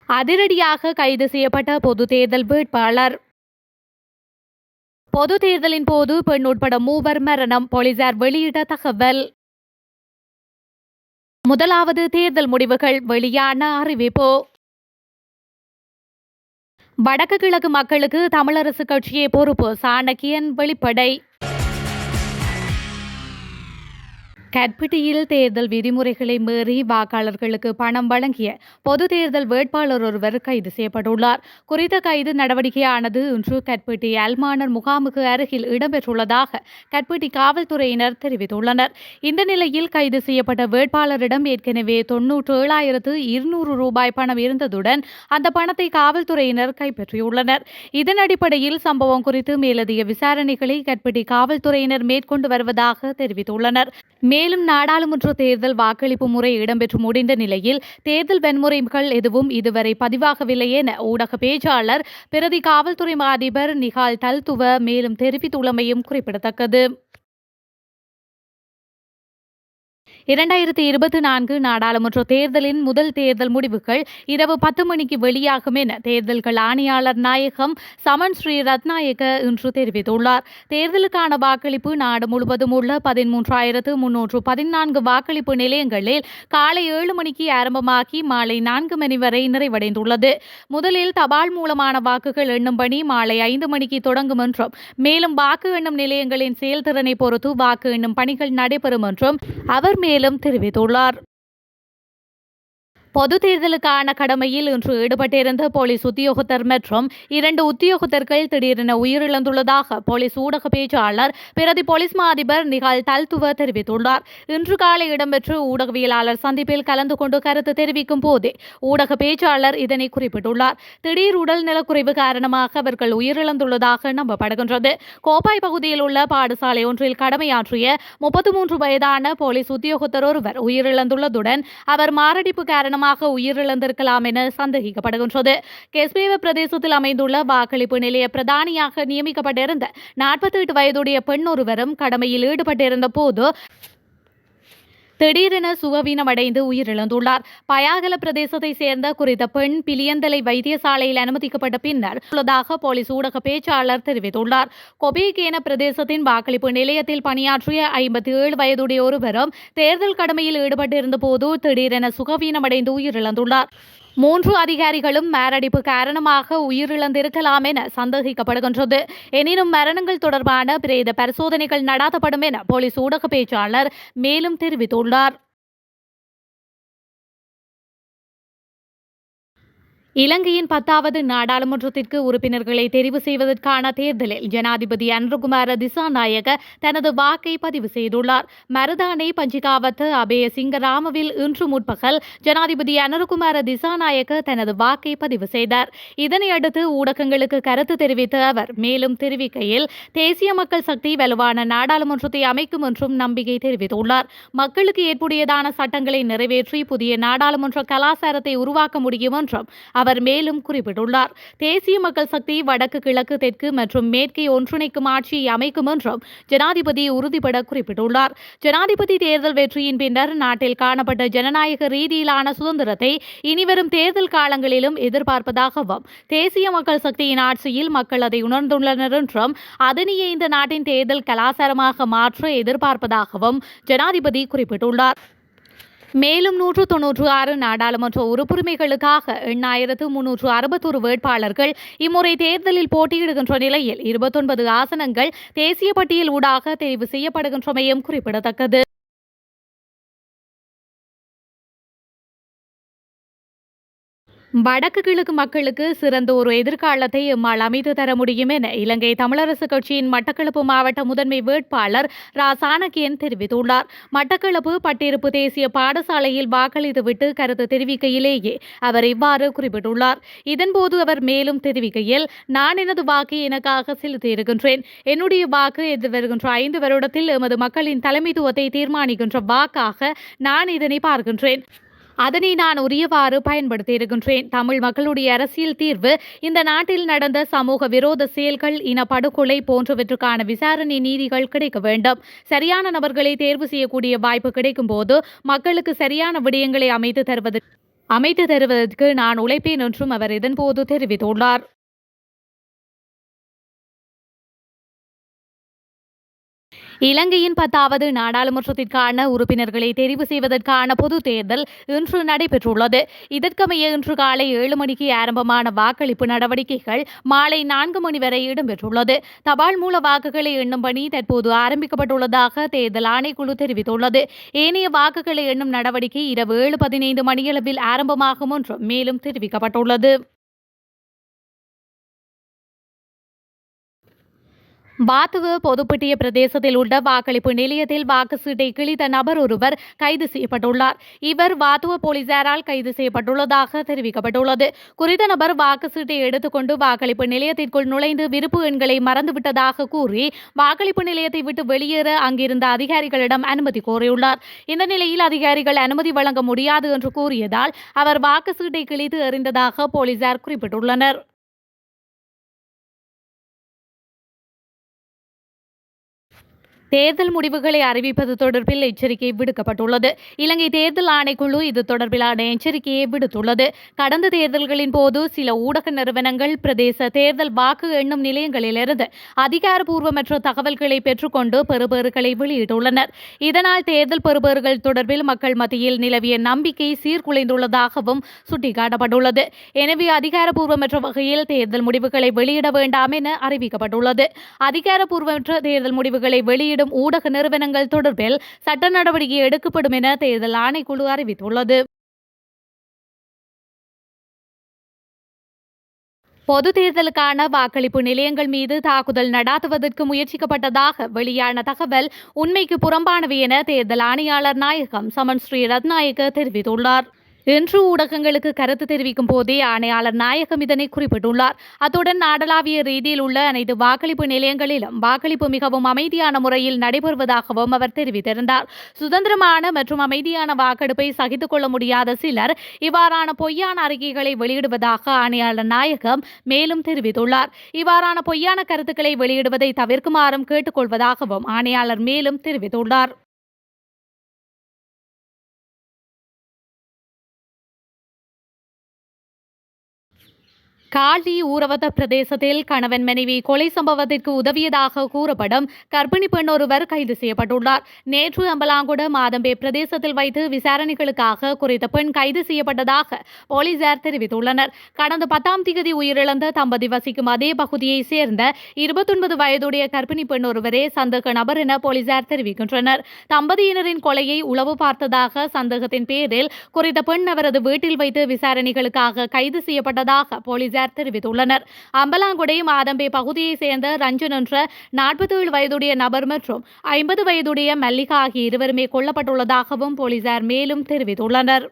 அதிரடியாக கைது செய்யப்பட்ட பொது தேர்தல் வேட்பாளர். பொது தேர்தலின் போது பெண் உட்பட 3 மரணம், போலீசார் வெளியிட்ட தகவல். முதலாவது தேர்தல் முடிவுகள் வெளியான அறிவிப்பு. வடக்கு கிழக்கு மக்களுக்கு தமிழரசு கட்சியே பொறுப்பு, சாணக்கியன் வெளிப்படை. கட்பிட்டியில் தேர்தல் விதிமுறைகளை மீறி வாக்காளர்களுக்கு பணம் வழங்கிய பொது தேர்தல் வேட்பாளர் ஒருவர் கைது செய்யப்பட்டுள்ளார். குறித்த கைது நடவடிக்கையானது இன்று கட்பிட்டி அல்மானர் முகாமுக்கு அருகில் இடம்பெற்றுள்ளதாக கட்பிட்டி காவல்துறையினர் தெரிவித்துள்ளனர். இந்த நிலையில் கைது செய்யப்பட்ட வேட்பாளரிடம் ஏற்கனவே 97,200 ரூபாய் பணம் இருந்ததுடன் அந்த பணத்தை காவல்துறையினர் கைப்பற்றியுள்ளனர். இதன் அடிப்படையில் சம்பவம் குறித்து மேலதிக விசாரணைகளை கட்பிட்டி காவல்துறையினர் மேற்கொண்டு வருவதாக தெரிவித்துள்ளனர். மேலும் நாடாளுமன்ற தேர்தல் வாக்களிப்பு முறை இடம்பெற்று முடிந்த நிலையில் தேர்தல் வன்முறைகள் எதுவும் இதுவரை பதிவாகவில்லை என ஊடக பேச்சாளர் பிரதி காவல்துறை அதிபர் நிகால் தல்துவ மேலும் தெரிவித்துள்ளமையும் குறிப்பிடத்தக்கது. 2024 நாடாளுமன்ற தேர்தலின் முதல் தேர்தல் முடிவுகள் இரவு 10 மணிக்கு வெளியாகும் என தேர்தல்கள் ஆணையாளர் நாயகம் சமன் ஸ்ரீ ரத்நாயக்க இன்று தெரிவித்துள்ளார். தேர்தலுக்கான வாக்களிப்பு நாடு முழுவதும் உள்ள 13,314 வாக்களிப்பு நிலையங்களில் காலை 7 மணிக்கு ஆரம்பமாகி மாலை 4 மணி வரை நிறைவடைந்துள்ளது. முதலில் தபால் மூலமான வாக்குகள் எண்ணும் பணி மாலை 5 மணிக்கு தொடங்கும் என்றும் மேலும் வாக்கு எண்ணும் நிலையங்களின் செயல்திறனை பொறுத்து வாக்கு எண்ணும் பணிகள் நடைபெறும் என்றும் அவர் மேலும் தெரிவித்துள்ளார். பொது தேர்தலுக்கான கடமையில் இன்று ஈடுபட்டிருந்த போலீஸ் உத்தியோகத்தர் மற்றும் 2 உத்தியோகத்தர்கள் திடீரென உயிரிழந்துள்ளதாக போலீஸ் ஊடக பேச்சாளர் பிரதி போலீஸ் மா அதிபர் நிகால் தல்துவ தெரிவித்துள்ளார். இன்று காலை இடம்பெற்ற ஊடகவியலாளர் சந்திப்பில் கலந்து கொண்டு கருத்து தெரிவிக்கும் போதே ஊடக பேச்சாளர் இதனை குறிப்பிட்டுள்ளார். திடீர் உடல் நலக்குறைவு காரணமாக அவர்கள் உயிரிழந்துள்ளதாக நம்பப்படுகின்றது. கோப்பாய் பகுதியில் உள்ள பாடசாலை ஒன்றில் கடமையாற்றிய 33 வயதான போலீஸ் உத்தியோகத்தர் ஒருவர் உயிரிழந்துள்ளதுடன் அவர் மாரடைப்பு காரணமாக உயிரிழந்திருக்கலாம் என சந்தேகிக்கப்படுகின்றது. கெஸ்பேவ பிரதேசத்தில் அமைந்துள்ள வாக்களிப்பு நிலைய பிரதானியாக நியமிக்கப்பட்டிருந்த 48 வயதுடைய பெண் ஒருவரும் கடமையில் ஈடுபட்டிருந்த போது திடீரென சுகவீனமடைந்து உயிரிழந்துள்ளார். பயாகல பிரதேசத்தை சேர்ந்த குறித்த பெண் பிலியந்தலை வைத்தியசாலையில் அனுமதிக்கப்பட்ட பின்னர் உள்ளதாக போலீஸ் ஊடக பேச்சாளர் தெரிவித்துள்ளார். கொபிகேன பிரதேசத்தின் வாக்களிப்பு நிலையத்தில் பணியாற்றிய 57 வயதுடைய ஒருவரும் தேர்தல் கடமையில் ஈடுபட்டிருந்த போது திடீரென சுகவீனமடைந்து உயிரிழந்துள்ளார். 3 அதிகாரிகளும் மாரடைப்பு காரணமாக உயிரிழந்திருக்கலாம் என சந்தேகிக்கப்படுகின்றது. எனினும் மரணங்கள் தொடர்பான பிரேத பரிசோதனைகள் நடாத்தப்படும் என போலீஸ் ஊடக பேச்சாளர் மேலும் தெரிவித்துள்ளார். இலங்கையின் 10வது நாடாளுமன்றத்திற்கு உறுப்பினர்களை தெரிவு செய்வதற்கான தேர்தலில் ஜனாதிபதி அனுரகுமார திசாநாயக்க தனது வாக்கை பதிவு செய்துள்ளார். மருதானை பஞ்சிகாவத் அபய சிங்கராமவில் இன்று முற்பகல் ஜனாதிபதி அனுரகுமார திசாநாயக்க தனது வாக்கை பதிவு செய்தார். இதனையடுத்து ஊடகங்களுக்கு கருத்து தெரிவித்த அவர் மேலும் தெரிவிக்கையில் தேசிய மக்கள் சக்தி வலுவான நாடாளுமன்றத்தை அமைக்கும் என்றும் நம்பிக்கை தெரிவித்துள்ளார். மக்களுக்கு ஏற்புடையதான சட்டங்களை நிறைவேற்றி புதிய நாடாளுமன்ற கலாச்சாரத்தை உருவாக்க முடியும் என்றும் அவர் மேலும் குறிப்பிட்டுள்ளார். தேசிய மக்கள் சக்தி வடக்கு கிழக்கு தெற்கு மற்றும் மேற்கை ஒன்றிணைக்கும் ஆட்சியை அமைக்கும் என்றும் ஜனாதிபதி உறுதிபட குறிப்பிட்டுள்ளார். ஜனாதிபதி தேர்தல் வெற்றியின் பின்னர் நாட்டில் காணப்பட்ட ஜனநாயக ரீதியிலான சுதந்திரத்தை இனிவரும் தேர்தல் காலங்களிலும் எதிர்பார்ப்பதாகவும் தேசிய மக்கள் சக்தியின் ஆட்சியில் மக்கள் அதை உணர்ந்துள்ளனர் என்றும் அதனையே இந்த நாட்டின் தேர்தல் கலாச்சாரமாக மாற்ற எதிர்பார்ப்பதாகவும் ஜனாதிபதி குறிப்பிட்டுள்ளார். மேலும் 196 நாடாளுமன்ற உறுப்புரிமைகளுக்காக 8,361 வேட்பாளர்கள் இம்முறை தேர்தலில் போட்டியிடுகின்ற நிலையில் 29 ஆசனங்கள் தேசிய பட்டியல் ஊடாக தெரிவு செய்யப்படுகின்றமையும் குறிப்பிடத்தக்கது. வடக்கு கிழக்கு மக்களுக்கு சிறந்த ஒரு எதிர்காலத்தை எம்மால் அமைத்து தர முடியும் என இலங்கை தமிழரசு கட்சியின் மட்டக்களப்பு மாவட்ட முதன்மை வேட்பாளர் ரா சாணக்கியன் தெரிவித்துள்ளார். மட்டக்களப்பு பட்டிருப்பு தேசிய பாடசாலையில் வாக்களித்துவிட்டு கருத்து தெரிவிக்கையிலேயே அவர் இவ்வாறு குறிப்பிட்டுள்ளார். இதன்போது அவர் மேலும் தெரிவிக்கையில், நான் எனது வாக்கை எனக்காக செலுத்தியிருக்கின்றேன். என்னுடைய வாக்கு எதிர்வருகின்ற 5 வருடத்தில் எமது மக்களின் தலைமைத்துவத்தை தீர்மானிக்கின்ற வாக்காக நான் இதனை பார்க்கின்றேன். அதனை நான் உரியவாறு பயன்படுத்தியிருக்கின்றேன். தமிழ் மக்களுடைய அரசியல் தீர்வு இந்த நாட்டில் நடந்த சமூக விரோத செயல்கள், இனப்படுகொலை போன்றவற்றுக்கான விசாரணை நீதிகள் கிடைக்க வேண்டும். சரியான நபர்களை தேர்வு செய்யக்கூடிய வாய்ப்பு கிடைக்கும் போது மக்களுக்கு சரியான விடயங்களை அமைத்து தருவது அமைத்து தருவதற்கு நான் உழைப்பேன் என்றும் அவர் இதன்போது தெரிவித்துள்ளார். இலங்கையின் 10வது நாடாளுமன்றத்திற்கான உறுப்பினர்களை தெரிவு செய்வதற்கான பொதுத் தேர்தல் இன்று நடைபெற்றுள்ளது. இதற்கமைய இன்று காலை 7 மணிக்கு ஆரம்பமான வாக்களிப்பு நடவடிக்கைகள் மாலை 4 மணி வரை இடம்பெற்றுள்ளது. தபால் மூல வாக்குகளை எண்ணும் பணி தற்போது ஆரம்பிக்கப்பட்டுள்ளதாக தேர்தல் ஆணைக்குழு தெரிவித்துள்ளது. ஏனைய வாக்குகளை எண்ணும் நடவடிக்கை இரவு 7:15 மணியளவில் ஆரம்பமாகும் என்றும் மேலும் தெரிவிக்கப்பட்டுள்ளது. பாத்துவ பொதுப்பட்டிய பிரதேசத்தில் உள்ள வாக்களிப்பு நிலையத்தில் வாக்கு சீட்டை கிழித்த நபர் ஒருவர் கைது செய்யப்பட்டுள்ளார். இவர் வாத்துவ போலீசாரால் கைது செய்யப்பட்டுள்ளதாக தெரிவிக்கப்பட்டுள்ளது. குறித்த நபர் வாக்கு சீட்டை எடுத்துக்கொண்டு வாக்களிப்பு நிலையத்திற்குள் நுழைந்து விருப்பு எண்களை மறந்துவிட்டதாக கூறி வாக்களிப்பு நிலையத்தை விட்டு வெளியேற அங்கிருந்த அதிகாரிகளிடம் அனுமதி கோரியுள்ளார். இந்த நிலையில் அதிகாரிகள் அனுமதி வழங்க முடியாது என்று கூறியதால் அவர் வாக்கு சீட்டை கிழித்து எறிந்ததாக போலீசார் குறிப்பிட்டுள்ளனர். தேர்தல் முடிவுகளை அறிவிப்பது தொடர்பில் எச்சரிக்கை விடுக்கப்பட்டுள்ளது. இலங்கை தேர்தல் ஆணைக்குழு இது தொடர்பிலான எச்சரிக்கையை விடுத்துள்ளது. கடந்த தேர்தல்களின் போது சில ஊடக நிறுவனங்கள் பிரதேச தேர்தல் வாக்கு எண்ணும் நிலையங்களிலிருந்து அதிகாரப்பூர்வமற்ற தகவல்களை பெற்றுக்கொண்டு பெறுபேறுகளை வெளியிட்டுள்ளனர். இதனால் தேர்தல் பெறுபேறுகள் தொடர்பில் மக்கள் மத்தியில் நிலவிய நம்பிக்கை சீர்குலைந்துள்ளதாகவும் சுட்டிக்காட்டப்பட்டுள்ளது. எனவே அதிகாரப்பூர்வமற்ற வகையில் தேர்தல் முடிவுகளை வெளியிட வேண்டாம் என அறிவிக்கப்பட்டுள்ளது. அதிகாரப்பூர்வமற்ற தேர்தல் முடிவுகளை வெளியிட ஊடக நிறுவனங்கள் தொடர்பில் சட்ட நடவடிக்கை எடுக்கப்படும் என தேர்தல் ஆணைக்குழு அறிவித்துள்ளது. பொது தேர்தலுக்கான வாக்களிப்பு நிலையங்கள் மீது தாக்குதல் நடாத்துவதற்கு முயற்சிக்கப்பட்டதாக வெளியான தகவல் உண்மைக்கு புறம்பானவை என தேர்தல் ஆணையாளர் நாயகம் சமன் ஸ்ரீ ரத்நாயக்க தெரிவித்துள்ளார். இன்று ஊடகங்களுக்கு கருத்து தெரிவிக்கும் போதே ஆணையாளர் நாயகம் இதனை குறிப்பிட்டுள்ளார். அத்துடன் நாடளாவிய ரீதியில் உள்ள அனைத்து வாக்களிப்பு நிலையங்களிலும் வாக்களிப்பு மிகவும் அமைதியான முறையில் நடைபெறுவதாகவும் அவர் தெரிவித்திருந்தார். சுதந்திரமான மற்றும் அமைதியான வாக்கெடுப்பை சகித்துக் கொள்ள முடியாத சிலர் இவ்வாறான பொய்யான அறிக்கைகளை வெளியிடுவதாக ஆணையாளர் நாயகம் மேலும் தெரிவித்துள்ளார். இவ்வாறான பொய்யான கருத்துக்களை வெளியிடுவதை தவிர்க்குமாறும் கேட்டுக்கொள்வதாகவும் ஆணையாளர் மேலும் தெரிவித்துள்ளார். காலி ஊரவத்த பிரதேசத்தில் கணவன் மனைவி கொலை சம்பவத்திற்கு உதவியதாக கூறப்படும் கர்ப்பிணி பெண் ஒருவர் கைது செய்யப்பட்டுள்ளார். நேற்று அம்பலாங்குட மாதம்பே பிரதேசத்தில் வைத்து விசாரணைகளுக்காக குறித்த பெண் கைது செய்யப்பட்டதாக போலீசார் தெரிவித்துள்ளனர். கடந்த 10ஆம் தேதி உயிரிழந்த தம்பதி வசிக்கும் அதே பகுதியைச் சேர்ந்த 29 வயதுடைய கர்ப்பிணி பெண் ஒருவரே சந்தேக நபர் என போலீசார் தெரிவிக்கின்றனர். தம்பதியினரின் கொலையை உளவு பார்த்ததாக சந்தேகத்தின் பேரில் குறித்த பெண் அவரது வீட்டில் வைத்து விசாரணைகளுக்காக கைது செய்யப்பட்டதாக போலீசார் தெரிவித்துள்ளனர். அம்பலாங்குடை மாதம்பே பகுதியைச் சேர்ந்த ரஞ்சன் என்ற 47 வயதுடைய நபர் மற்றும் 50 வயதுடைய மல்லிகா ஆகிய இருவருமே கொல்லப்பட்டுள்ளதாகவும் போலீசார் மேலும் தெரிவித்துள்ளனர்.